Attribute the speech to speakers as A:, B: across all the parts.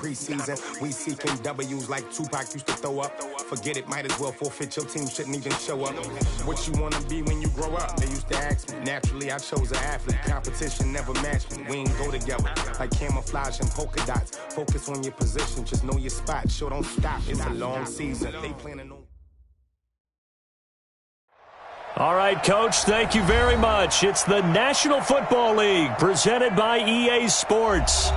A: preseason. We seeking W's like Tupac used to throw up. Forget it, might as well forfeit. Your team shouldn't even show up. What you wanna be when you grow up? They used to ask me. Naturally, I chose an athlete. Competition never matched me. We ain't go together like camouflage and polka dots. Focus on your position, just know your spot. Sure, don't stop. It's a long season. They planning on.
B: All right, Coach, thank you very much. It's the National Football League presented by EA Sports.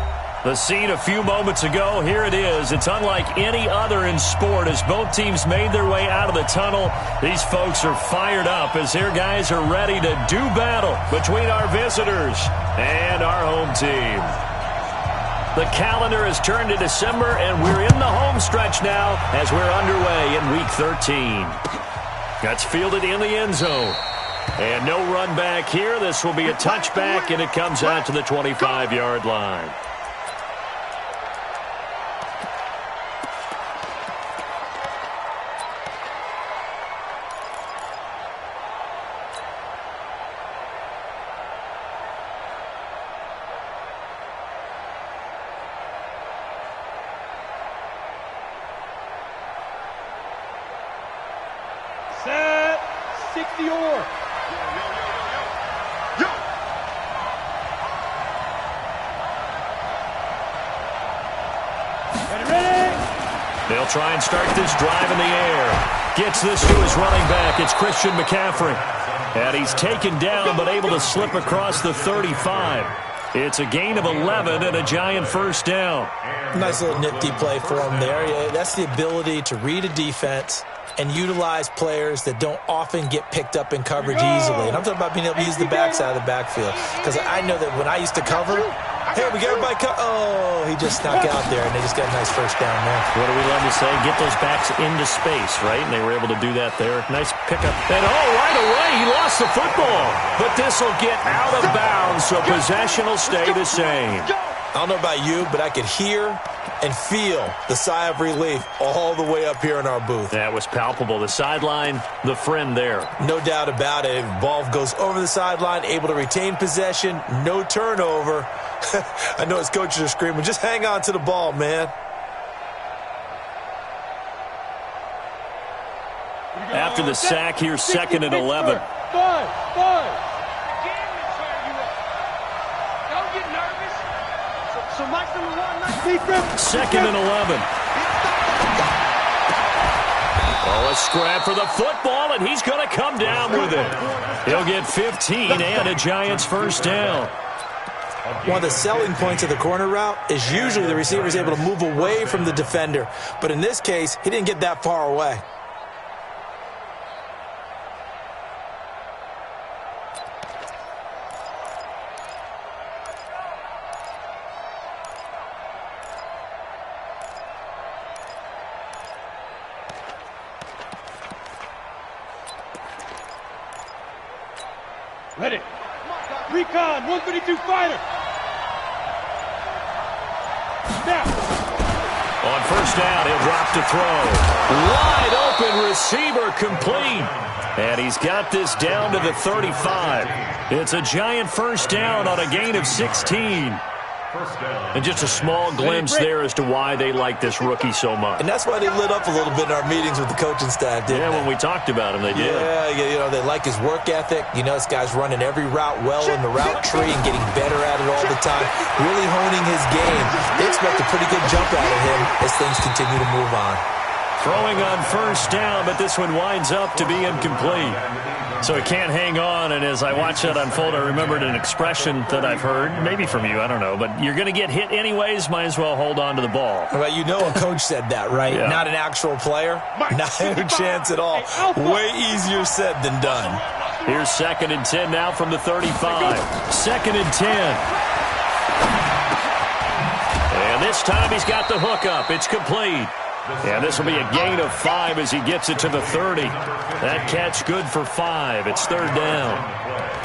B: The scene a few moments ago, here it is. It's unlike any other in sport as both teams made their way out of the tunnel. These folks are fired up as their guys are ready to do battle between our visitors and our home team. The calendar has turned to December, and we're in the home stretch now as we're underway in Week 13. That's fielded in the end zone. And no run back here. This will be a touchback, and it comes out to the 25-yard line.
C: Set, 60 or. Ready?
B: They'll try and start this drive in the air. Gets this to his running back. It's Christian McCaffrey. And he's taken down but able to slip across the 35. It's a gain of 11 and a Giant first down.
D: Nice little nifty play for him there. Yeah, that's the ability to read a defense and utilize players that don't often get picked up in coverage easily. And I'm talking about being able to use the backside of the backfield. Because I know that when I used to cover, hey, we got everybody oh, he just snuck out there, and they just got a nice first down there.
B: What do we love to say? Get those backs into space, right? And they were able to do that there. Nice pickup. And, right away, he lost the football. But this will get out of bounds, so possession will stay the same.
D: I don't know about you, but I could hear and feel the sigh of relief all the way up here in our booth.
B: That was palpable. The sideline, the friend there.
D: No doubt about it. Ball goes over the sideline, able to retain possession, no turnover. I know his coaches are screaming, just hang on to the ball, man.
B: After the sack, here's 2nd and 11.
C: Five. So Mike's number 1,
B: 2nd and 11. Oh, a scrap for the football, and he's going to come down with it. He'll get 15 and a Giants first down.
D: One of the selling points of the corner route is usually the receiver is able to move away from the defender. But in this case, he didn't get that far away.
C: Ready. Recon, 132 fighter. Snap.
B: On first down, he'll drop to throw. Wide open receiver complete. And he's got this down to the 35. It's a Giant first down on a gain of 16. And just a small glimpse there as to why they like this rookie so much.
D: And that's why they lit up a little bit in our meetings with the coaching staff, didn't they?
B: When we talked about him, they did.
D: Yeah, they like his work ethic. This guy's running every route well in the route tree and getting better at it all the time, really honing his game. They expect a pretty good jump out of him as things continue to move on.
B: Throwing on first down, but this one winds up to be incomplete. So he can't hang on, and as I watch that unfold, I remembered an expression that I've heard, maybe from you, I don't know, but you're going to get hit anyways, might as well hold on to the ball.
D: Well, a coach said that, right?
B: Yeah.
D: Not an actual player? Not a chance at all. Way easier said than done.
B: Here's 2nd and 10 now from the 35. 2nd and 10. And this time he's got the hook up. It's complete. And this will be a gain of 5 as he gets it to the 30. That catch good for 5. It's 3rd down.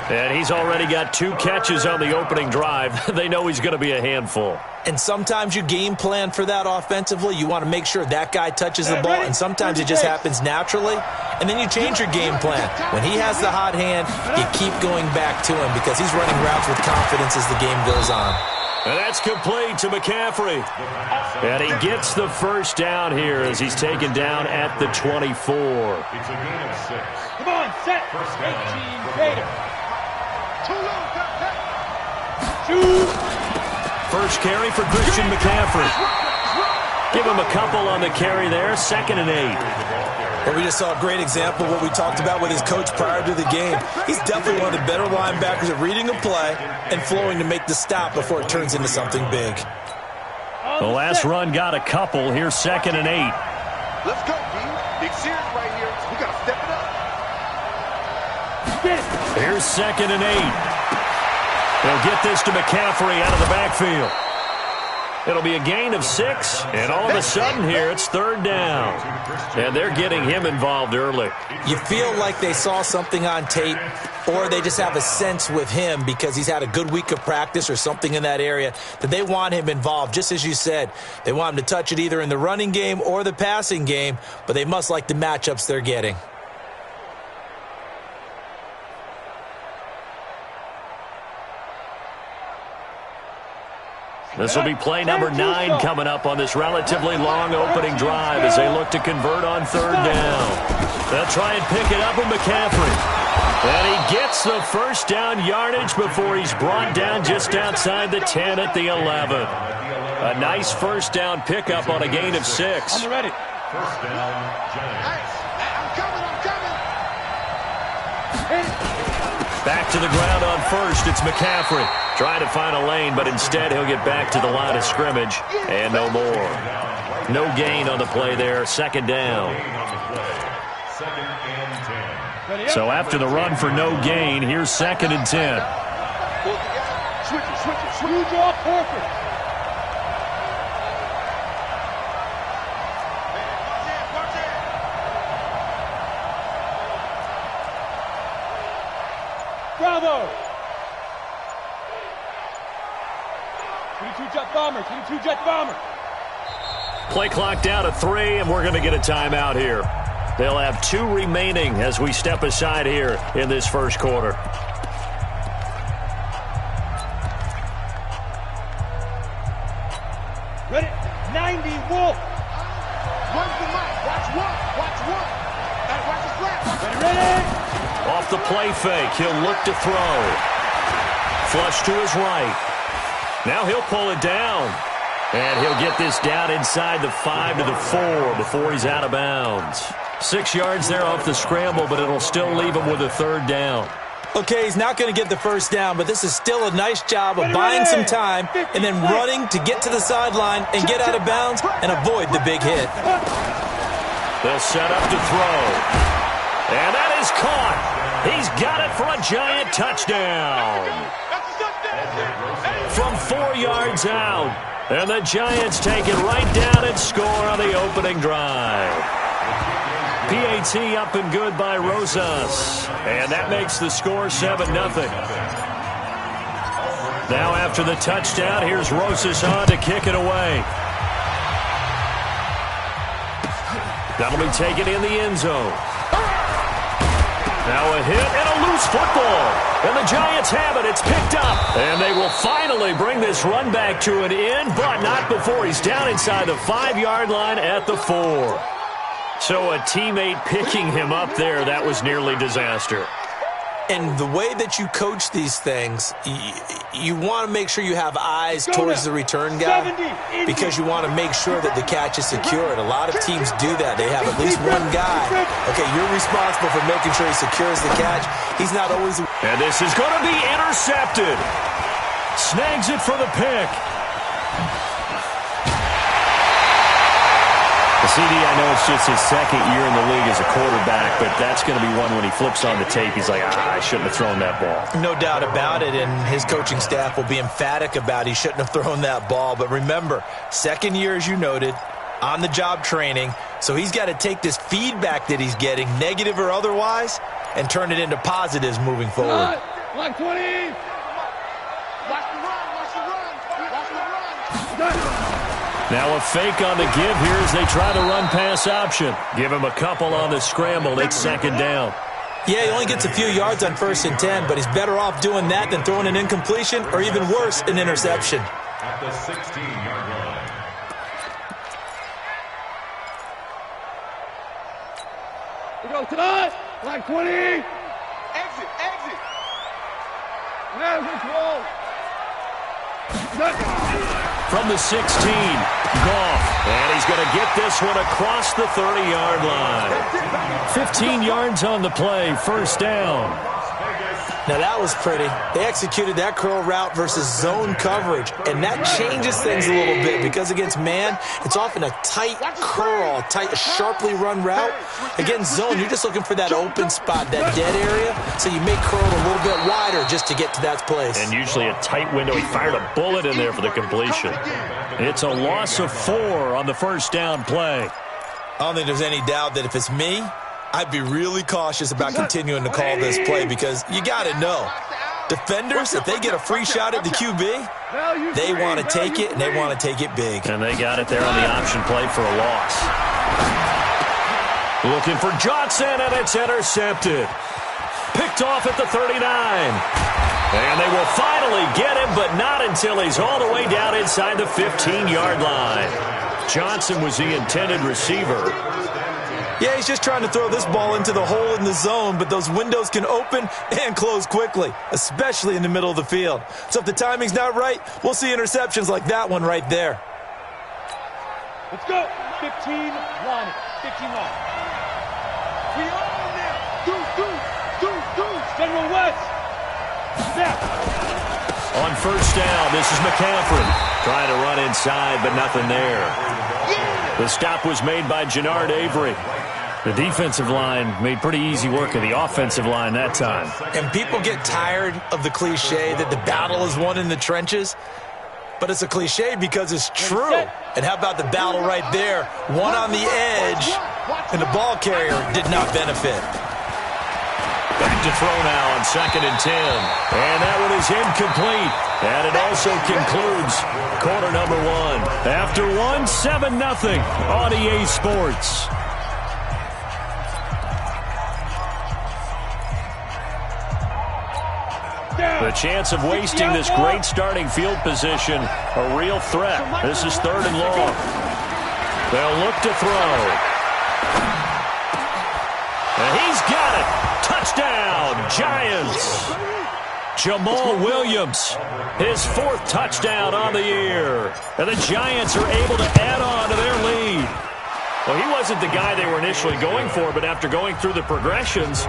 B: And he's already got 2 catches on the opening drive. They know he's going to be a handful.
D: And sometimes you game plan for that offensively. You want to make sure that guy touches the ball, and sometimes it just happens naturally. And then you change your game plan. When he has the hot hand, you keep going back to him because he's running routes with confidence as the game goes on.
B: And that's complete to McCaffrey. And he gets the first down here as he's taken down at the 24.
C: It's a gain of 6. Come on, set. 18 Gator.
B: First carry for Christian McCaffrey. Give him a couple on the carry there. 2nd and 8.
D: Well, we just saw a great example of what we talked about with his coach prior to the game. He's definitely one of the better linebackers at reading a play and flowing to make the stop before it turns into something big.
B: The last run got a couple. Here's 2nd and 8.
E: Let's go, D. Big series right here. We got to step it up.
B: Here's 2nd and 8. They'll get this to McCaffrey out of the backfield. It'll be a gain of 6, and all of a sudden here it's 3rd down. And they're getting him involved early.
D: You feel like they saw something on tape, or they just have a sense with him because he's had a good week of practice or something in that area that they want him involved. Just as you said, they want him to touch it either in the running game or the passing game, but they must like the matchups they're getting.
B: This will be play number 9 coming up on this relatively long opening drive as they look to convert on 3rd down. They'll try and pick it up with McCaffrey. And he gets the first down yardage before he's brought down just outside the 10 at the 11. A nice first down pickup on a gain of 6.
C: I'm ready.
E: First down, Giants. I'm coming.
B: Back to the ground on first. It's McCaffrey. Trying to find a lane, but instead he'll get back to the line of scrimmage. And no more. No gain on the play there. 2nd down. So after the run for no gain, here's 2nd and 10.
C: Switch it. Scrooge off perfect. Bravo! 22-jet bomber.
B: Play clock down to 3, and we're going to get a timeout here. They'll have 2 remaining as we step aside here in this first quarter.
C: Ready? 90 Wolf.
E: Run the mic. Watch one. Watch his left.
C: Ready?
B: Off the play fake, he'll look to throw. Flush to his right. Now he'll pull it down. And he'll get this down inside the 5 to the 4 before he's out of bounds. 6 yards there off the scramble, but it'll still leave him with a 3rd down.
D: Okay, he's not going to get the first down, but this is still a nice job of buying some time and then running to get to the sideline and get out of bounds and avoid the big hit.
B: They'll set up to throw. And that is caught. He's got it for a Giant touchdown. From 4 yards out. And the Giants take it right down and score on the opening drive. PAT up and good by Rosas. And that makes the score 7-0. Now after the touchdown, here's Rosas on to kick it away. That'll be taken in the end zone. Now a hit and a loose football. And the Giants have it. It's picked up. And they will finally bring this run back to an end, but not before he's down inside the 5-yard line at the 4. So a teammate picking him up there, that was nearly disaster.
D: And the way that you coach these things, you want to make sure you have eyes towards the return guy because you want to make sure that the catch is secured. A lot of teams do that. They have at least one guy. Okay, you're responsible for making sure he secures the catch. He's not always...
B: And this is going to be intercepted. Snags it for the pick. CD, I know it's just his 2nd year in the league as a quarterback, but that's going to be one when he flips on the tape. He's like, I shouldn't have thrown that ball.
D: No doubt about it, and his coaching staff will be emphatic about he shouldn't have thrown that ball. But remember, 2nd year, as you noted, on-the-job training, so he's got to take this feedback that he's getting, negative or otherwise, and turn it into positives moving forward.
C: Line 20.
E: Watch the run.
B: Now a fake on the give here as they try the run-pass option. Give him a couple on the scramble. It's 2nd down.
D: Yeah, he only gets a few yards on 1st and 10, but he's better off doing that than throwing an incompletion or even worse, an interception.
C: at the 16-yard line.
E: We go tonight. Line 20. Exit. Man control.
B: From the 16, Goff. And he's going to get this one across the 30-yard line. 15 yards on the play, first down.
D: Now, that was pretty. They executed that curl route versus zone coverage, and that changes things a little bit because against man, it's often a tight curl, tight, sharply run route. Against zone, you're just looking for that open spot, that dead area, so you make curl a little bit wider just to get to that place.
B: And usually a tight window. He fired a bullet in there for the completion. It's a loss of 4 on the first down play.
D: I don't think there's any doubt that if it's me, I'd be really cautious about continuing to call this play because you got to know, defenders, if they get a free shot at the QB, they want to take it, and they want to take it big.
B: And they got it there on the option play for a loss. Looking for Johnson, and it's intercepted. Picked off at the 39. And they will finally get him, but not until he's all the way down inside the 15-yard line. Johnson was the intended receiver.
D: Yeah, he's just trying to throw this ball into the hole in the zone, but those windows can open and close quickly, especially in the middle of the field. So if the timing's not right, we'll see interceptions like that one right there.
E: Let's go. 15 line. 15 line. We on now. Do. General West. Snap.
B: On first down, this is McCaffrey. Trying to run inside, but nothing there. The stop was made by Jannard Avery. The defensive line made pretty easy work of the offensive line that time.
D: And people get tired of the cliche that the battle is won in the trenches. But it's a cliche because it's true. And how about the battle right there? One on the edge, and the ball carrier did not benefit.
B: Back to throw now on 2nd and 10. And that one is incomplete. And it also concludes quarter number 1. After 1, 7-0 on EA Sports. The chance of wasting this great starting field position, a real threat. This is 3rd and long. They'll look to throw. And he's got it. Touchdown, Giants. Jamal Williams, his 4th touchdown on the year. And the Giants are able to add on to their lead. Well, he wasn't the guy they were initially going for, but after going through the progressions,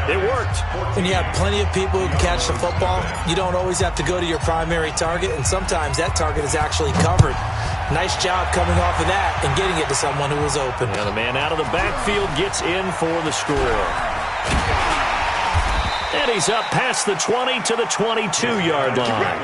B: it worked.
D: When you have plenty of people who can catch the football, you don't always have to go to your primary target, and sometimes that target is actually covered. Nice job coming off of that and getting it to someone who was open.
B: Now the man out of the backfield gets in for the score. And he's up past the 20 to the 22-yard line.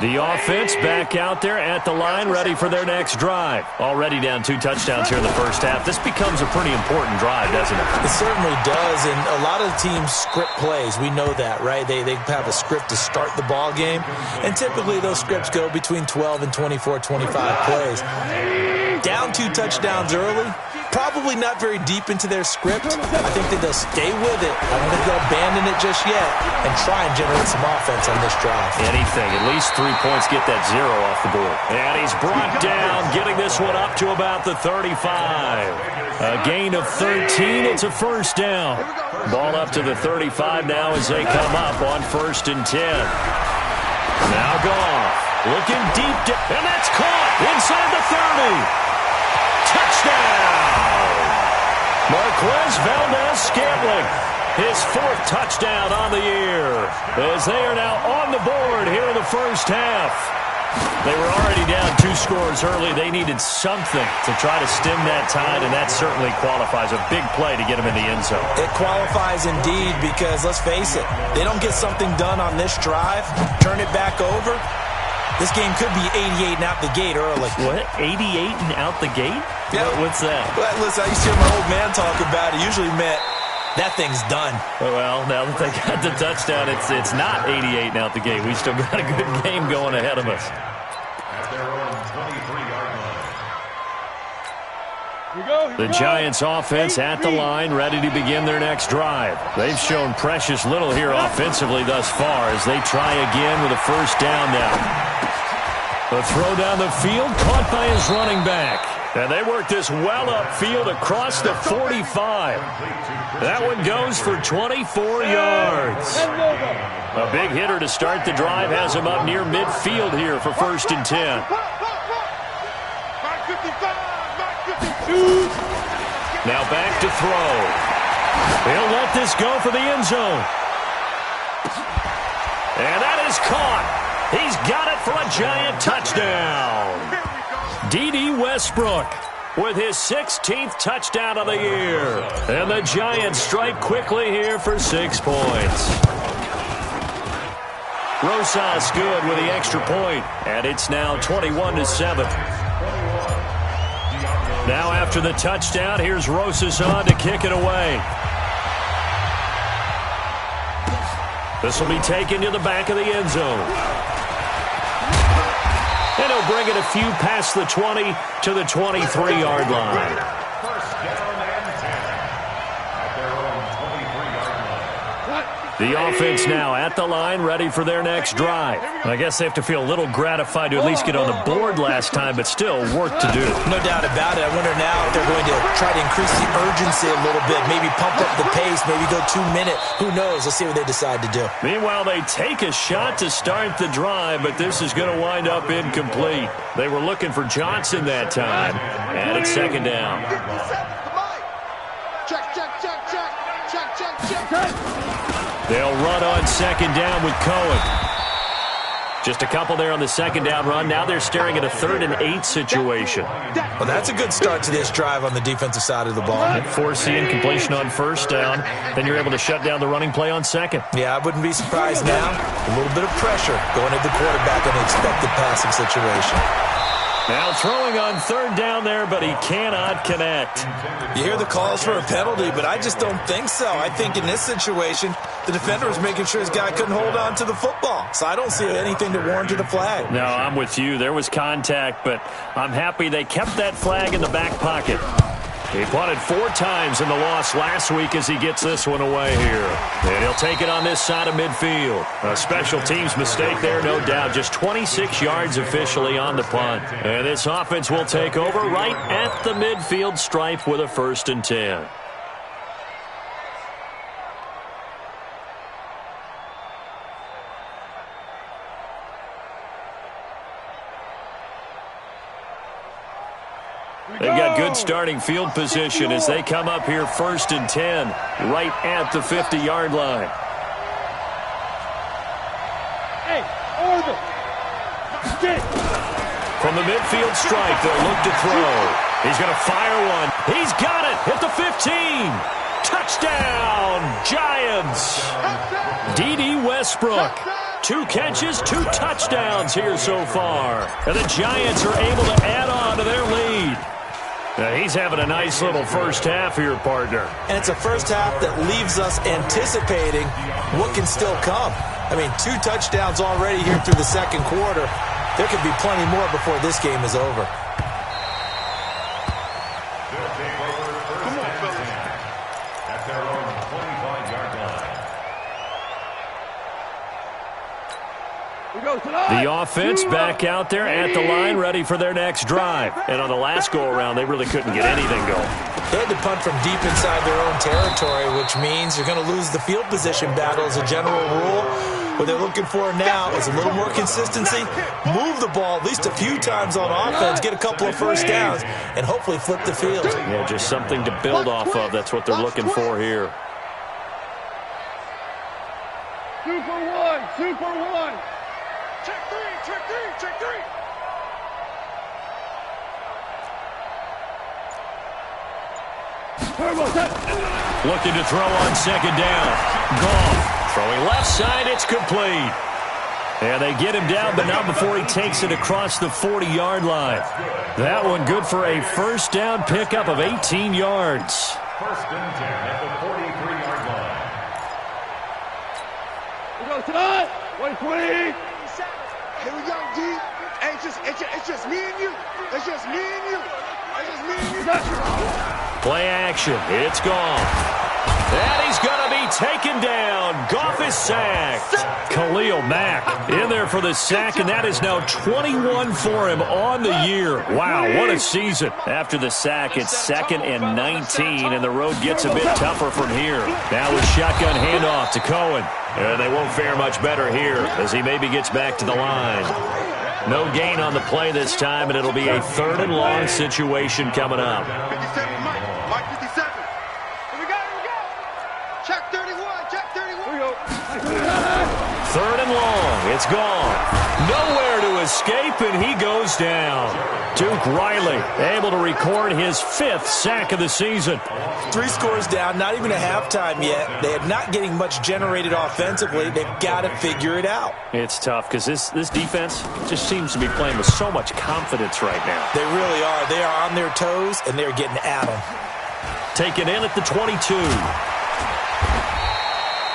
B: The offense back out there at the line, ready for their next drive. Already down 2 touchdowns here in the first half. This becomes a pretty important drive, doesn't it?
D: It certainly does, and a lot of the teams script plays. We know that, right? They have a script to start the ball game, and typically those scripts go between 12 and 24, 25 plays. Down 2 touchdowns early, probably not very deep into their script. I think that they'll stay with it. I don't think they'll abandon it just yet and try and generate some offense on this drive.
B: Anything, at least 3 points, get that 0 off the board. And he's brought down, getting this one up to about the 35. A gain of 13, it's a first down. Ball up to the 35 now as they come up on 1st and 10. Now Goff, looking deep, and that's caught inside the 30. Touchdown! Marquez Valdez-Scantling, his 4th touchdown on the year, as they are now on the board here in the first half. They were already down 2 scores early. They needed something to try to stem that tide, and that certainly qualifies. A big play to get them in the end zone.
D: It qualifies indeed because, let's face it, they don't get something done on this drive, turn it back over, this game could be 88 and out the gate early.
B: What? 88 and out the gate?
D: Yeah.
B: What's that?
D: Well, listen, I used to hear my old man talk about it. Usually meant that thing's done.
B: Well, now that they got the touchdown, it's not 88 and out the gate. We still got a good game going ahead of us.
C: At their own 23-yard line.
B: The Giants offense at the line, ready to begin their next drive. They've shown precious little here offensively thus far as they try again with a first down now. The throw down the field caught by his running back. And they work this well upfield across the 45. That one goes for 24 yards. A big hitter to start the drive has him up near midfield here for 1st and 10. Now back to throw. He'll let this go for the end zone. And that is caught. He's got it for a Giant touchdown. D.D. Westbrook with his 16th touchdown of the year. And the Giants strike quickly here for 6 points. Rosas good with the extra point, and it's now 21-7. Now after the touchdown, here's Rosas on to kick it away. This will be taken to the back of the end zone. And he'll bring it a few past the 20 to the 23-yard line. The offense now at the line, ready for their next drive. I guess they have to feel a little gratified to at least get on the board last time, but still work to do.
D: No doubt about it. I wonder now if they're going to try to increase the urgency a little bit, maybe pump up the pace, maybe go 2-minute. Who knows? Let's see what they decide to do.
B: Meanwhile, they take a shot to start the drive, but this is going to wind up incomplete. They were looking for Johnson that time, and it's 2nd down. They'll run on 2nd down with Cohen. Just a couple there on the 2nd down run. Now they're staring at a 3rd and 8 situation.
D: Well, that's a good start to this drive on the defensive side of the ball.
B: And forcing completion on 1st down. Then you're able to shut down the running play on 2nd.
D: Yeah, I wouldn't be surprised now. A little bit of pressure going at the quarterback in the expected passing situation.
B: Now throwing on 3rd down there, but he cannot connect.
D: You hear the calls for a penalty, but I just don't think so. I think in this situation, the defender was making sure his guy couldn't hold on to the football. So I don't see anything to warrant a flag.
B: No, I'm with you. There was contact, but I'm happy they kept that flag in the back pocket. He punted 4 times in the loss last week as he gets this one away here. And he'll take it on this side of midfield. A special teams mistake there, no doubt. Just 26 yards officially on the punt. And this offense will take over right at the midfield stripe with a 1st and 10. They've got good starting field position as they come up here 1st and 10, right at the 50-yard line.
E: Hey, order.
B: From the midfield stripe, they'll look to throw. He's going to fire one. He's got it at the 15. Touchdown, Giants. D.D. Westbrook. 2 catches, 2 touchdowns here so far. And the Giants are able to add on to their lead. Now he's having a nice little first half here, partner.
D: And it's a first half that leaves us anticipating what can still come. I mean, 2 touchdowns already here through the 2nd quarter. There could be plenty more before this game is over.
E: Come on, fellas.
C: At their own 25-yard line.
B: The offense back out there at the line, ready for their next drive. And on the last go-around, they really couldn't get anything going.
D: They had to punt from deep inside their own territory, which means you're going to lose the field position battle as a general rule. What they're looking for now is a little more consistency, move the ball at least a few times on offense, get a couple of first downs, and hopefully flip the field.
B: Yeah, just something to build off of. That's what they're looking for here.
E: 2 for 1, 2 for 1. Check 3, check 3, check 3.
B: Looking to throw on 2nd down. Goff throwing left side. It's complete. And they get him down, but not before he takes it across the 40-yard line. That one good for a first down pickup of 18 yards.
C: 1st and 10 at the 43-yard line.
E: We go tonight. 120. Here we go, D. Hey, it's just me and you. It's just me and you. It's just me and you.
B: Play action. It's gone. And he's going to be taken down. Goff is sacked. Khalil Mack in there for the sack, and that is now 21 for him on the year. Wow, what a season. After the sack, it's 2nd and 19, and the road gets a bit tougher from here. Now with shotgun handoff to Cohen. And they won't fare much better here as he maybe gets back to the line. No gain on the play this time, and it'll be a 3rd and long situation coming up.
E: 57, Mike 57. Here we go. Check 31, check 31. Here we go.
B: 3rd and long. It's gone. Nowhere to escape, and he goes down. Duke Riley able to record his 5th sack of the season.
D: 3 scores down, not even a halftime yet. They are not getting much generated offensively. They've got to figure it out.
B: It's tough because this defense just seems to be playing with so much confidence right now.
D: They really are. They are on their toes, and they're getting at them.
B: Taken in at the 22.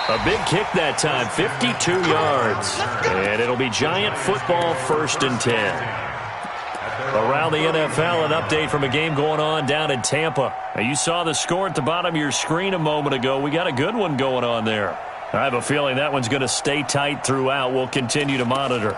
B: A big kick that time, 52 yards. And it'll be Giant football 1st and 10. Around the NFL, an update from a game going on down in Tampa. Now, you saw the score at the bottom of your screen a moment ago. We got a good one going on there. I have a feeling that one's going to stay tight throughout. We'll continue to monitor.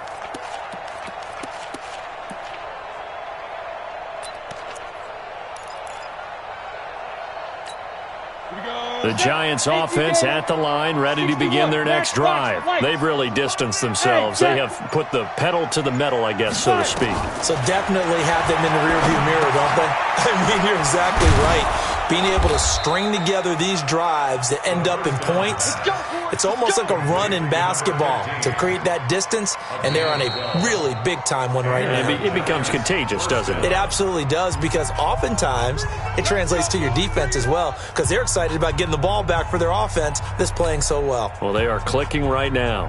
B: The Giants offense at the line, ready to begin their next drive. They've really distanced themselves. They have put the pedal to the metal, I guess, so to speak.
D: So definitely have them in the rearview mirror, don't they? I mean, you're exactly right. Being able to string together these drives that end up in points, it's almost like a run in basketball to create that distance, and they're on a really big-time one right now.
B: It becomes contagious, doesn't it?
D: It absolutely does, because oftentimes it translates to your defense as well, because they're excited about getting the ball back for their offense that's playing so well.
B: Well, they are clicking right now.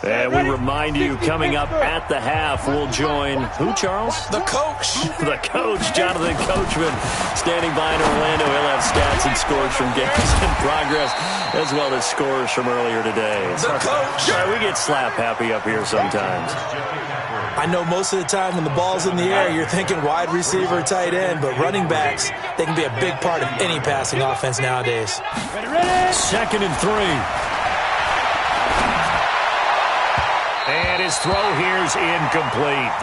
B: And we remind you, coming up at the half, we'll join who, Charles?
D: The coach.
B: The coach, Jonathan Coachman, standing by in Orlando. He'll have stats and scores from games in progress, as well as scores from earlier today.
D: The coach.
B: We get slap happy up here sometimes.
D: I know most of the time when the ball's in the air, you're thinking wide receiver, tight end, but running backs, they can be a big part of any passing offense nowadays.
B: 2nd and 3. And his throw here's incomplete.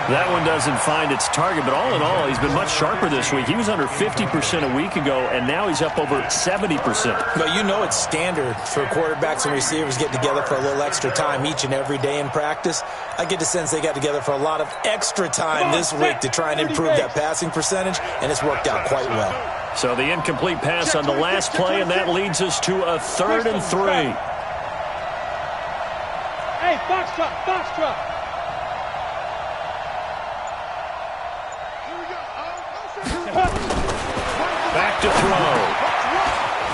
B: That one doesn't find its target, but all in all, he's been much sharper this week. He was under 50% a week ago, and now he's up over 70%.
D: But you know it's standard for quarterbacks and receivers getting together for a little extra time each and every day in practice. I get the sense they got together for a lot of extra time this week to try and improve that passing percentage, and it's worked out quite well.
B: So the incomplete pass on the last play, and that leads us to a 3rd and 3.
C: Hey, box truck.
B: Back to throw.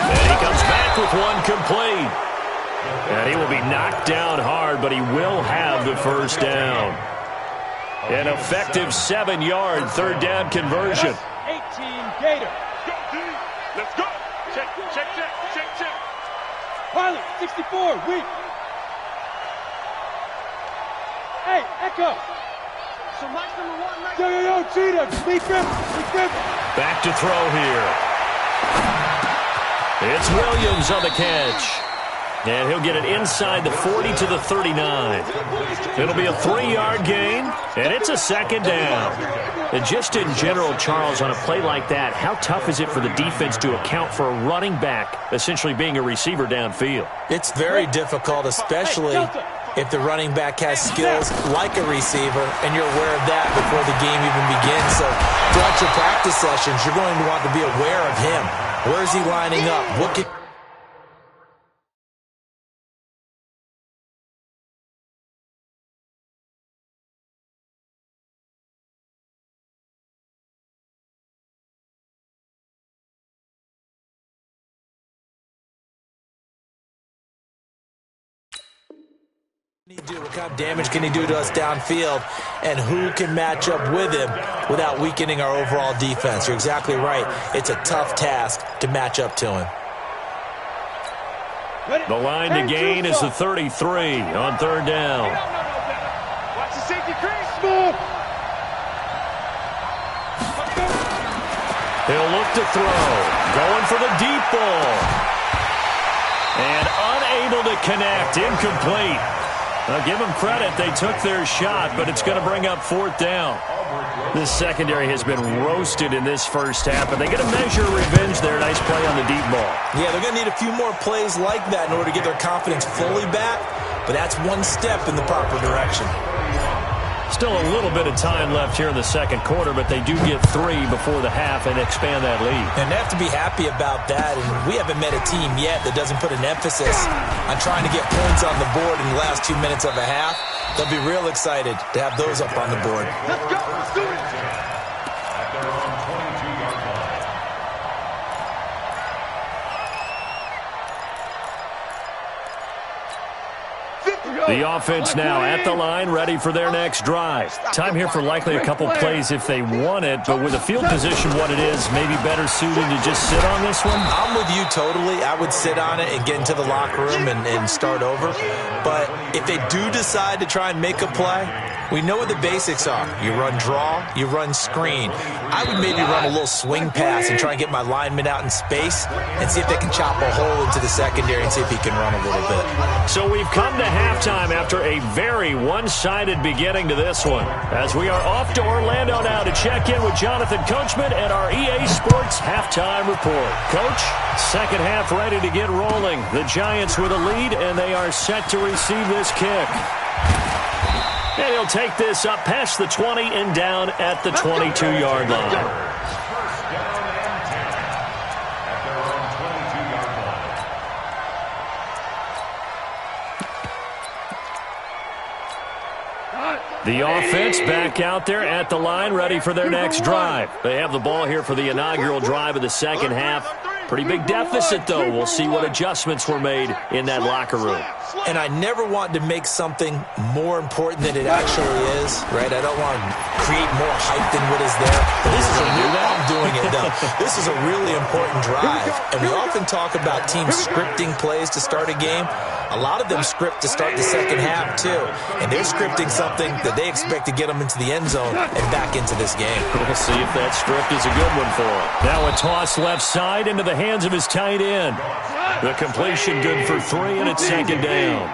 B: And he comes back with one complete. And he will be knocked down hard, but he will have the 1st down. An effective 7-yard 3rd down conversion.
C: 18 Gator.
E: Let's go. Check.
C: Pilot, 64, weak. Hey, Echo. So Mike's number 1, Mike. Yo, Cheetah. Be Griffin.
B: Back to throw here. It's Williams on the catch. And he'll get it inside the 40 to the 39. It'll be a 3-yard gain, and it's a 2nd down. And just in general, Charles, on a play like that, how tough is it for the defense to account for a running back essentially being a receiver downfield?
D: It's very difficult, especially if the running back has skills like a receiver, and you're aware of that before the game even begins. So throughout your practice sessions, you're going to want to be aware of him. Where is he lining up? What can he do? What kind of damage can he do to us downfield? And who can match up with him without weakening our overall defense? You're exactly right. It's a tough task to match up to him.
B: The line to gain is the 33 on third down.
E: Watch the safety crease.
B: He'll look to throw. Going for the deep ball. And unable to connect. Incomplete. Now, give them credit. They took their shot, but it's going to bring up fourth down. This secondary has been roasted in this first half, but they get a measure of revenge there. Nice play on the deep ball.
D: Yeah, they're going to need a few more plays like that in order to get their confidence fully back, but that's one step in the proper direction.
B: Still a little bit of time left here in the second quarter, but they do get 3 before the half and expand that lead.
D: And they have to be happy about that, and we haven't met a team yet that doesn't put an emphasis on trying to get points on the board in the last 2 minutes of a half. They'll be real excited to have those up on the board.
E: Let's go. Let's do it.
B: The offense now at the line, ready for their next drive. Time here for likely a couple plays if they want it, but with the field position what it is, maybe better suited to just sit on this one?
D: I'm with you totally. I would sit on it and get into the locker room and start over. But if they do decide to try and make a play, we know what the basics are. You run draw, you run screen. I would maybe run a little swing pass and try and get my lineman out in space and see if they can chop a hole into the secondary and see if he can run a little bit.
B: So we've come to halftime after a very one-sided beginning to this one. As we are off to Orlando now to check in with Jonathan Coachman and our EA Sports Halftime Report. Coach, second half ready to get rolling. The Giants with a lead, and they are set to receive this kick. And he'll take this up past the 20 and down at the 22-yard line. The offense back out there at the line, ready for their next drive. They have the ball here for the inaugural drive of the second half. Pretty big deficit, though. We'll see what adjustments were made in that locker room.
D: And I never want to make something more important than it actually is, right? I don't want to create more hype than what is there. But this is I'm doing it, though. This is a really important drive. And we often talk about teams scripting plays to start a game. A lot of them script to start the second half, too. And they're scripting something that they expect to get them into the end zone and back into this game.
B: We'll see if that script is a good one for them. Now a toss left side into the hands of his tight end. The completion good for 3, and it's second down.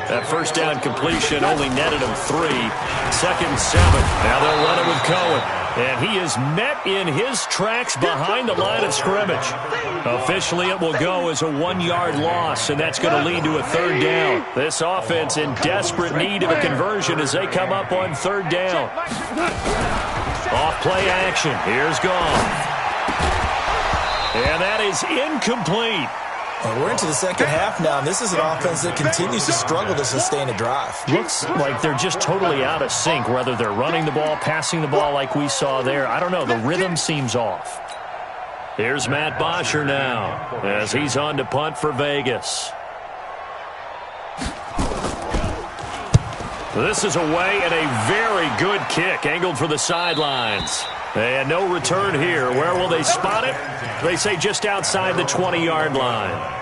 B: That first down completion only netted him 3. Second and 7. Now they'll let him with Cohen. And he is met in his tracks behind the line of scrimmage. Officially, it will go as a 1-yard loss, and that's going to lead to a third down. This offense in desperate need of a conversion as they come up on third down. Off play action. Here's Goff. And that is incomplete.
D: Well, we're into the second half now, and this is an offense that continues to struggle to sustain a drive.
B: Looks like they're just totally out of sync, whether they're running the ball, passing the ball like we saw there. I don't know. The rhythm seems off. Here's Matt Bosher now as he's on to punt for Vegas. This is away and a very good kick angled for the sidelines. And no return here. Where will they spot it? They say just outside the 20-yard line.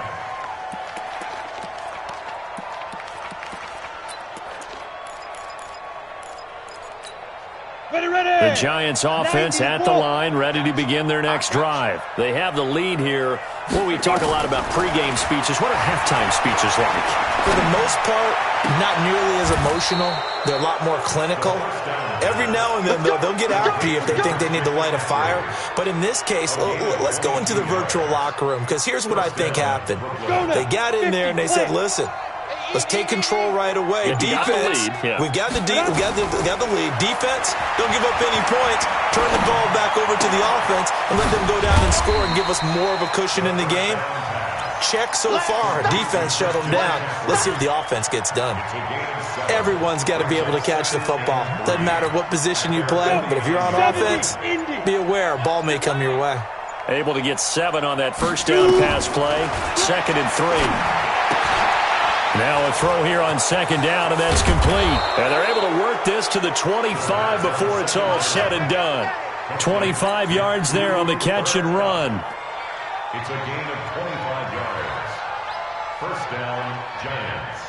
B: The Giants offense at the line, ready to begin their next drive. They have the lead here. Well, we talk a lot about pregame speeches. What are halftime speeches like?
D: For the most part, not nearly as emotional. They're a lot more clinical. Every now and then, they'll get after you if they think they need to light a fire. But in this case, let's go into the virtual locker room, because here's what I think happened. They got in there and they said, listen, let's take control right away. Defense, we've got the lead. Defense, don't give up any points. Turn the ball back over to the offense and let them go down and score and give us more of a cushion in the game. Check so far. Defense shut them down. Let's see what the offense gets done. Everyone's got to be able to catch the football. Doesn't matter what position you play, but if you're on offense, be aware a ball may come your way.
B: Able to get 7 on that first down pass play. 2nd and 3. Now a throw here on second down, and that's complete. And they're able to work this to the 25 before it's all said and done. 25 yards there on the catch and run.
F: It's a gain of 25 yards. First down, Giants.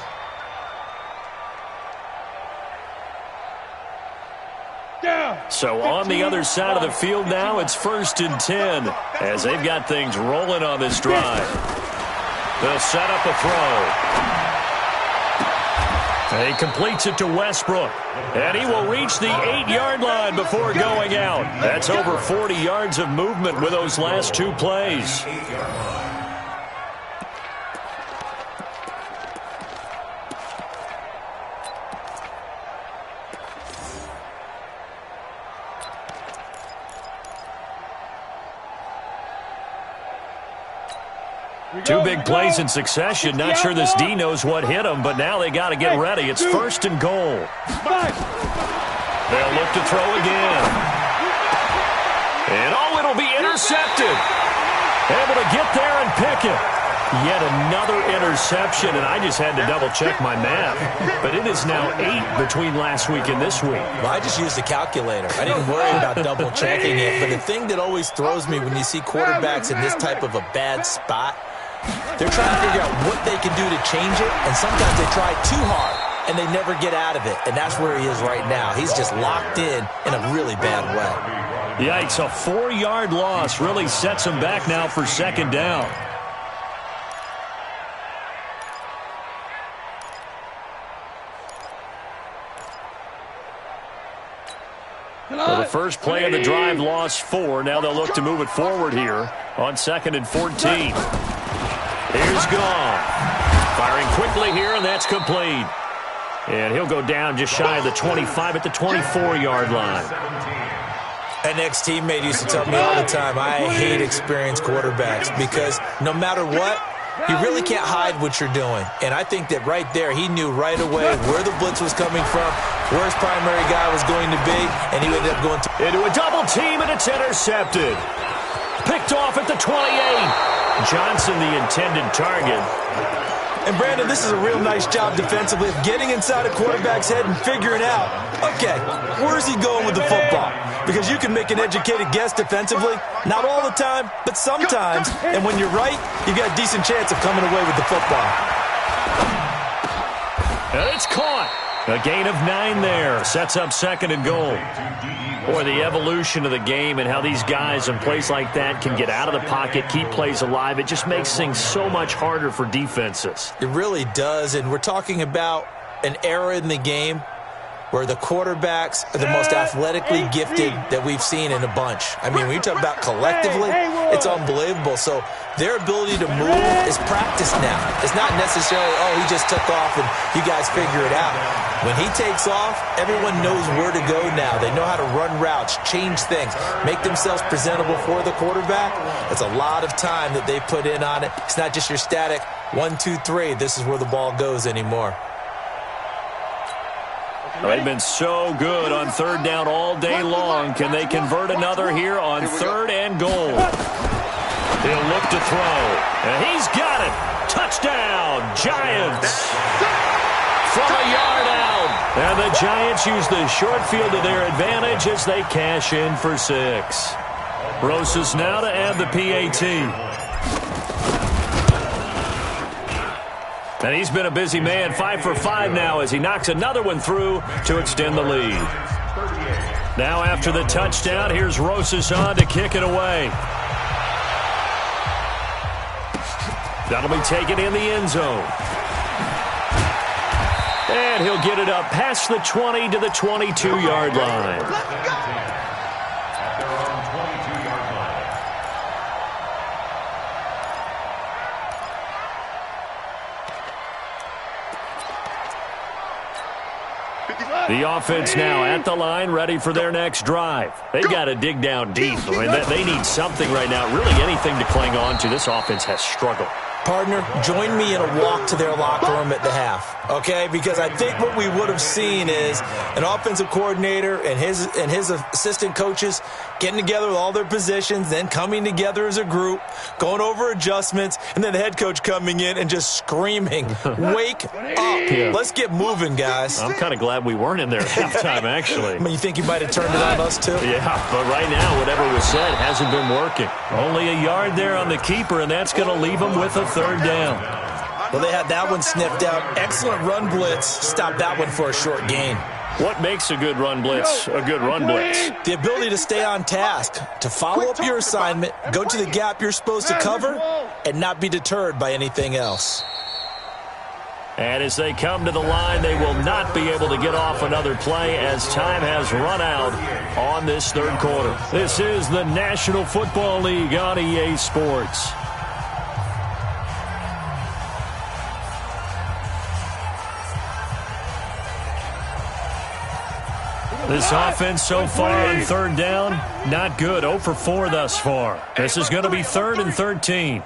B: So on the other side of the field now, it's 1st and 10 as they've got things rolling on this drive. They'll set up a throw. He completes it to Westbrook, and he will reach the 8-yard line before going out. That's over 40 yards of movement with those last 2 plays. Two big plays in succession. Not sure this D knows what hit him, but now they got to get ready. It's 1st and goal. They'll look to throw again. And it'll be intercepted. Able to get there and pick it. Yet another interception, and I just had to double-check my math. But it is now 8 between last week and this week.
D: Well, I just used a calculator. I didn't worry about double-checking it. But the thing that always throws me when you see quarterbacks in this type of a bad spot, they're trying to figure out what they can do to change it, and sometimes they try too hard, and they never get out of it. And that's where he is right now. He's just locked in a really bad way.
B: Yikes, a 4-yard loss really sets him back now for 2nd down. Well, the first play of the drive lost 4. Now they'll look to move it forward here on 2nd and 14. Here's Gone. Firing quickly here, and that's complete. And he'll go down just shy of the 25 at the 24-yard line.
D: An ex-teammate used to tell me all the time, I hate experienced quarterbacks because no matter what, you really can't hide what you're doing. And I think that right there, he knew right away where the blitz was coming from, where his primary guy was going to be, and he ended up going
B: into a double team, and it's intercepted. Picked off at the 28. Johnson, the intended target.
D: And, Brandon, this is a real nice job defensively of getting inside a quarterback's head and figuring out, okay, where's he going with the football? Because you can make an educated guess defensively, not all the time, but sometimes. And when you're right, you've got a decent chance of coming away with the football.
B: And it's caught. A gain of 9 there. Sets up 2nd and goal. Boy, the evolution of the game and how these guys in plays like that can get out of the pocket, keep plays alive, it just makes things so much harder for defenses.
D: It really does, and we're talking about an era in the game where the quarterbacks are the most athletically gifted that we've seen in a bunch. I mean, when you talk about collectively, it's unbelievable. So their ability to move is practiced now. It's not necessarily, oh, he just took off and you guys figure it out. When he takes off, everyone knows where to go now. They know how to run routes, change things, make themselves presentable for the quarterback. It's a lot of time that they put in on it. It's not just your static 1, 2, 3. This is where the ball goes anymore.
B: They've been so good on 3rd down all day long. Can they convert another here on 3rd and goal? He'll look to throw. And he's got it. Touchdown, Giants. From a yard out. And the Giants use the short field to their advantage as they cash in for 6. Rosas now to add the PAT. And he's been a busy man, 5 for 5 now as he knocks another one through to extend the lead. Now after the touchdown, here's Rosas on to kick it away. That'll be taken in the end zone. And he'll get it up past the 20 to the 22-yard line. The offense now at the line, ready for their next drive. They've got to dig down deep. I mean, they need something right now, really anything to cling on to. This offense has struggled.
D: Partner, join me in a walk to their locker room at the half, okay? Because I think what we would have seen is an offensive coordinator and his assistant coaches getting together with all their positions, then coming together as a group, going over adjustments, and then the head coach coming in and just screaming, wake up. Yeah. Let's get moving, guys.
B: I'm kind of glad we weren't in there at halftime, actually.
D: I mean, you think you might have turned it on us, too?
B: Yeah, but right now, whatever was said hasn't been working. Only a yard there on the keeper, and that's going to leave him with a 3rd down.
D: Well, they had that one sniffed out. Excellent run blitz. Stopped that one for a short gain.
B: What makes a good run blitz a good run blitz?
D: The ability to stay on task, to follow up your assignment, go to the gap you're supposed to cover, and not be deterred by anything else.
B: And as they come to the line, they will not be able to get off another play as time has run out on this third quarter. This is the National Football League on EA Sports. This offense so far on third down, not good. 0 for 4 thus far. This is going to be 3rd and 13.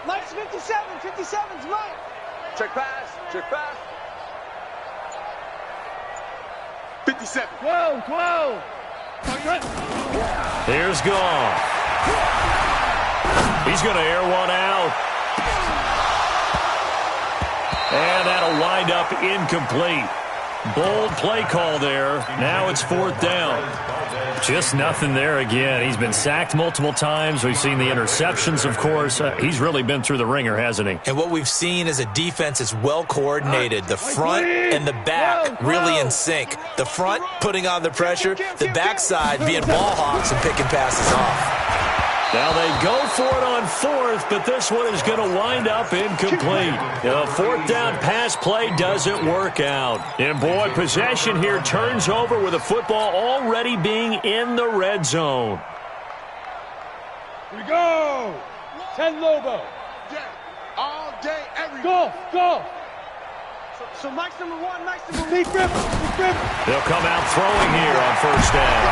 C: Mike's 57. 57's Mike.
E: Check pass. Check pass. 57.
C: 12.
B: Here's Goff. He's going to air one out. And that'll wind up incomplete. Bold play call there. Now it's 4th down. Just nothing there again. He's been sacked multiple times. We've seen the interceptions, of course. He's really been through the ringer, hasn't he?
D: And what we've seen is a defense that's well coordinated. The front and the back really in sync. The front putting on the pressure. The backside being ball hawks and picking passes off.
B: Now they go for it on 4th, but this one is going to wind up incomplete. The 4th down pass play doesn't work out. And boy, possession here turns over with the football already being in the red zone.
C: Here we go. 10 Lobo.
E: All day, every day.
C: Go. So Mike's number 1, Mike's number 1. Lead grip.
B: They'll come out throwing here on 1st down.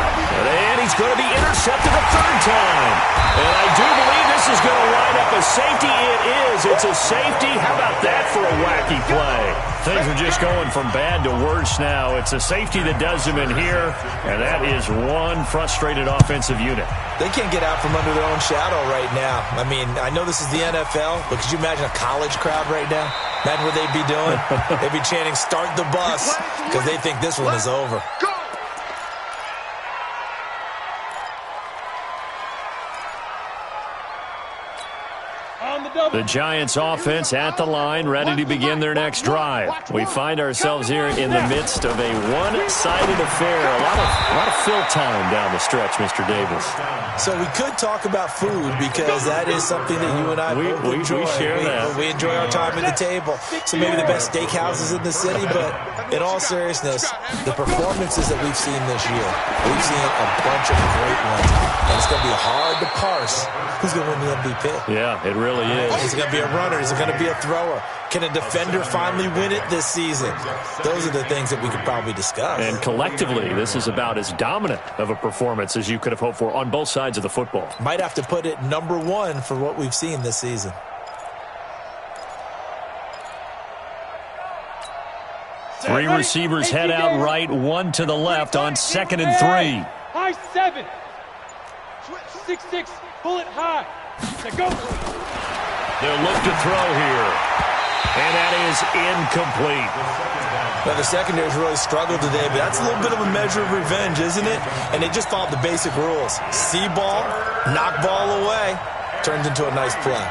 B: And he's going to be intercepted a 3rd time. And I do believe this is going to wind up a safety. It is. It's a safety. How about that for a wacky play? Things are just going from bad to worse now. It's a safety that does them in here, and that is one frustrated offensive unit.
D: They can't get out from under their own shadow right now. I mean, I know this is the NFL, but could you imagine a college crowd right now? Imagine what they'd be doing. They'd be chanting, "Start the bus," because they think this one is over.
E: Go.
B: The Giants offense at the line, ready to begin their next drive. We find ourselves here in the midst of a one-sided affair. A lot of fill time down the stretch, Mr. Davis.
D: So we could talk about food because that is something that you and I both enjoy.
B: We share that.
D: We enjoy our time at the table. So maybe the best steakhouses in the city, but in all seriousness, the performances that we've seen this year, we've seen a bunch of great ones. And it's going to be hard to parse who's going to win the MVP.
B: Yeah, it really is.
D: Is it going to be a runner? Is it going to be a thrower? Can a defender finally win it this season? Those are the things that we could probably discuss.
B: And collectively, this is about as dominant of a performance as you could have hoped for on both sides of the football.
D: Might have to put it number 1 for what we've seen this season.
B: Three receivers head out right, one to the left on 2nd and 3.
C: High 7. 6-6. Bullet high. Go.
B: They'll look to throw here. And that is incomplete.
D: Well, the secondary's really struggled today, but that's a little bit of a measure of revenge, isn't it? And they just followed the basic rules. See ball, knock ball away. Turns into a nice play.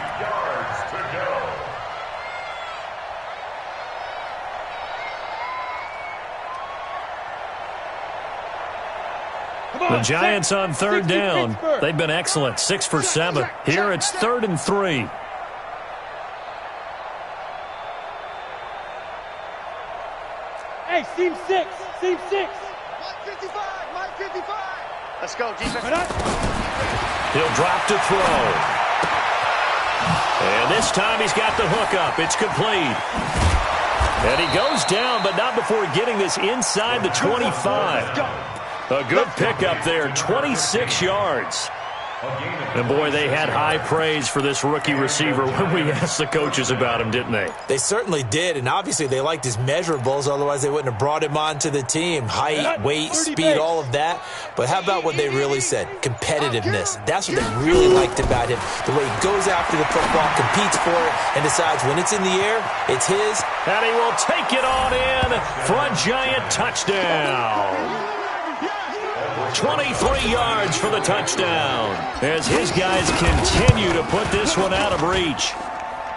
B: The Giants on 3rd down. They've been excellent. 6 for 7. Here it's 3rd and 3.
C: Hey, seam 6. Seam 6.
E: Mike 55. Mike 55. Let's go, defense.
B: He'll drop to throw. And this time he's got the hook up. It's complete. And he goes down, but not before getting this inside the 25. A good pickup there, 26 yards. And, boy, they had high praise for this rookie receiver when we asked the coaches about him, didn't they?
D: They certainly did, and obviously they liked his measurables. Otherwise, they wouldn't have brought him onto the team. Height, weight, speed, all of that. But how about what they really said? Competitiveness. That's what they really liked about him. The way he goes after the football, competes for it, and decides when it's in the air, it's his.
B: And he will take it on in for a Giant touchdown. 23 yards for the touchdown as his guys continue to put this one out of reach.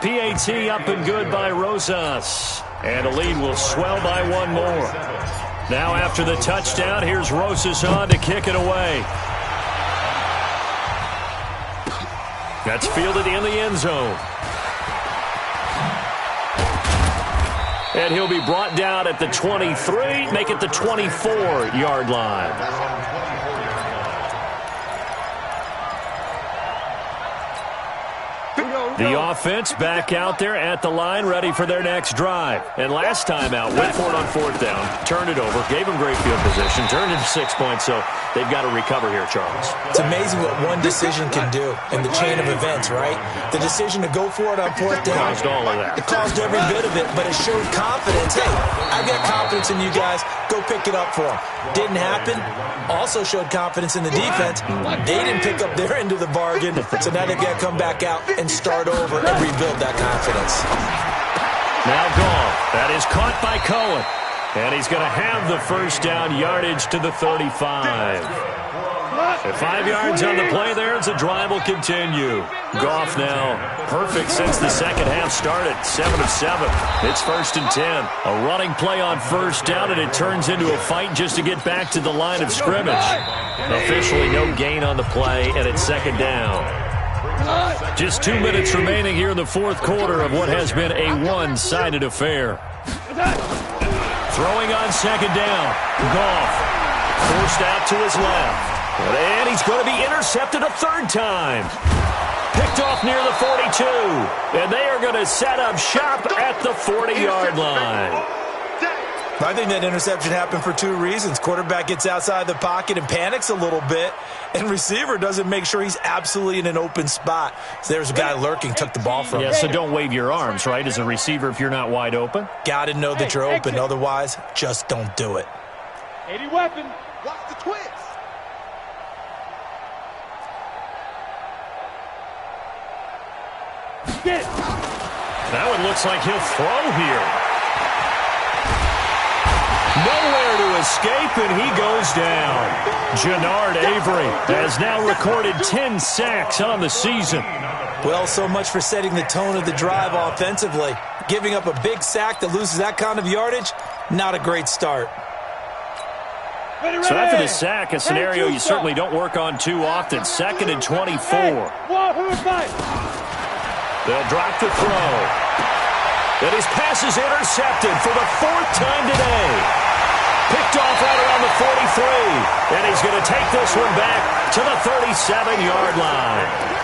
B: PAT up and good by Rosas. And a lead will swell by one more. Now after the touchdown, here's Rosas on to kick it away. That's fielded in the end zone. And he'll be brought down at the 23, make it the 24-yard line. The offense back out there at the line, ready for their next drive. And last time out, went for it on fourth down, turned it over, gave them great field position, turned it to 6 points, so they've got to recover here, Charles.
D: It's amazing what one decision can do in the chain of events, right? The decision to go for it on fourth down.
B: Caused all of that.
D: It caused every bit of it, but it showed confidence. Hey, I've got confidence in you guys. Go pick it up for them. Didn't happen. Also showed confidence in the defense. They didn't pick up their end of the bargain, so now they've got to come back out and start over and rebuild that confidence.
B: Now Goff. That is caught by Cohen. And he's going to have the first down, yardage to the 35. At 5 yards on the play there as the drive will continue. Goff now perfect since the second half started. 7 of 7. It's 1st and 10. A running play on first down, and it turns into a fight just to get back to the line of scrimmage. Officially no gain on the play, and it's 2nd down. Just 2 minutes remaining here in the fourth quarter of what has been a one-sided affair. Throwing on 2nd down. Goff forced out to his left. And he's going to be intercepted a 3rd time. Picked off near the 42. And they are going to set up shop at the 40-yard line.
D: I think that interception happened for 2 reasons. Quarterback gets outside the pocket and panics a little bit, and receiver doesn't make sure he's absolutely in an open spot. So there's a guy lurking, took the ball from him.
B: Yeah, so don't wave your arms, right, as a receiver if you're not wide open?
D: Got to know that you're open. Otherwise, just don't do it.
C: 80 weapon.
E: Watch the twist.
B: That one looks like he'll throw here. Nowhere to escape, and he goes down. Jannard Avery has now recorded 10 sacks on the season.
D: Well, so much for setting the tone of the drive offensively. Giving up a big sack that loses that kind of yardage, not a great start.
B: So after the sack, a scenario you certainly don't work on too often. 2nd and 24. They'll drop the throw. And his pass is intercepted for the 4th time today. Picked off right around the 43. And he's going to take this one back to the 37-yard line.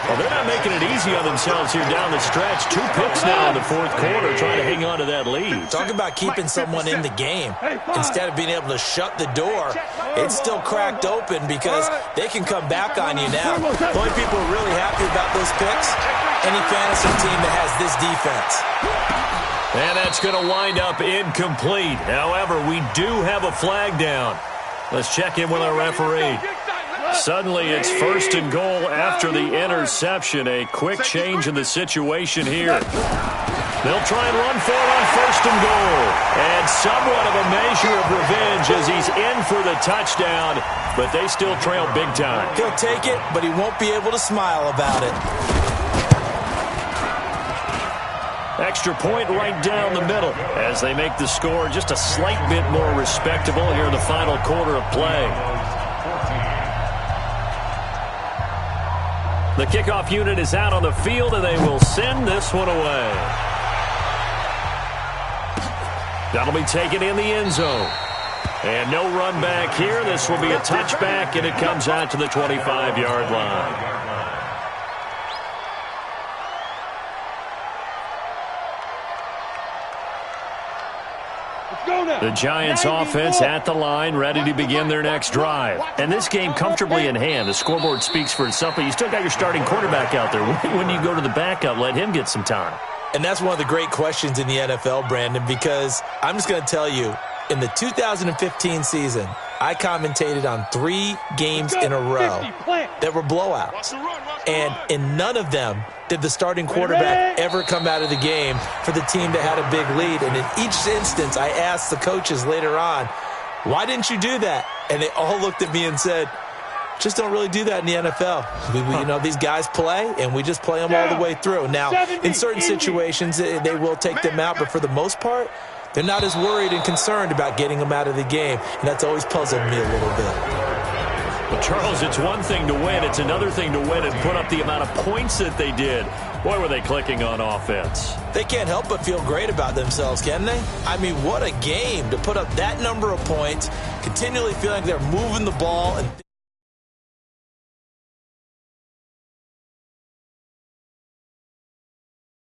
B: Well, they're not making it easy on themselves here down the stretch. 2 picks now in the fourth quarter, trying to hang on to that lead.
D: Talk about keeping someone in the game. Instead of being able to shut the door, it's still cracked open because they can come back on you now. The only people who are really happy about those picks, any fantasy team that has this defense.
B: And that's going to wind up incomplete. However, we do have a flag down. Let's check in with our referee. Suddenly, it's 1st and goal after the interception. A quick change in the situation here. They'll try and run for it on 1st and goal. And somewhat of a measure of revenge as he's in for the touchdown, but they still trail big time.
D: He'll take it, but he won't be able to smile about it.
B: Extra point right down the middle as they make the score just a slight bit more respectable here in the final quarter of play. The kickoff unit is out on the field, and they will send this one away. That'll be taken in the end zone. And no run back here. This will be a touchback, and it comes out to the 25-yard line. The Giants offense at the line, ready to begin their next drive. And this game comfortably in hand. The scoreboard speaks for itself, but you still got your starting quarterback out there. When you go to the backup, let him get some time.
D: And that's one of the great questions in the NFL, Brandon, because I'm just going to tell you, in the 2015 season, I commentated on 3 games in a row that were blowouts. And in none of them did the starting quarterback ever come out of the game for the team that had a big lead. And in each instance, I asked the coaches later on, why didn't you do that? And they all looked at me and said, just don't really do that in the NFL. These guys play, and we just play them all the way through. Now, in certain situations, they will take them out, but for the most part, they're not as worried and concerned about getting them out of the game, and that's always puzzled me a little bit.
B: Well, Charles, it's one thing to win. It's another thing to win and put up the amount of points that they did. Boy, were they clicking on offense.
D: They can't help but feel great about themselves, can they? I mean, what a game to put up that number of points, continually feeling like they're moving the ball and